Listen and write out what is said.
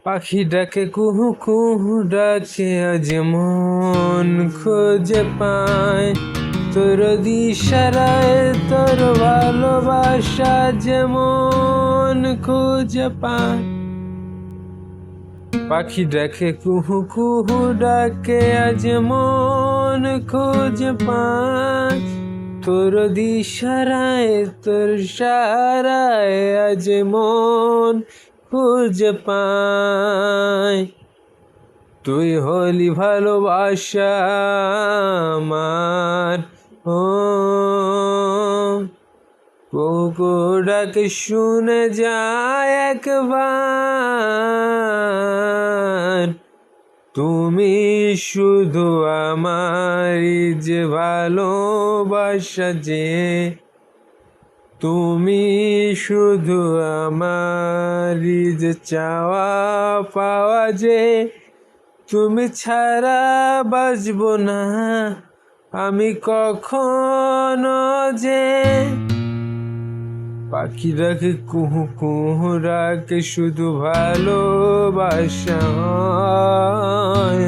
পাখি ডাকে কুহু কুহু ডাকে, আজ মন খুঁজে পায় তোর দিশারায়, তোর ভালোবাসা যেমন খুঁজে পায়। পাখি ডাকে কুহু কুহু ডাকে, আজ মন খুঁজে পায় তোর দিশারায়, তোর সারায়, আজ মন খুঁজে পায়। তুই হলি ভালোবাসা আমার, ও কুকুর ডাকে শুনে যায় একবার, তুমি শুধু আমারই যে ভালোবাসা যে, তুমি শুধু আমারই যে চাওয়া পাওয়া যে, তুমি ছাড়া বাঁচব না আমি কখনো যে। পাখি ডাকে কুহু কুহু ডাকে, শুধু ভালোবাসা হয়।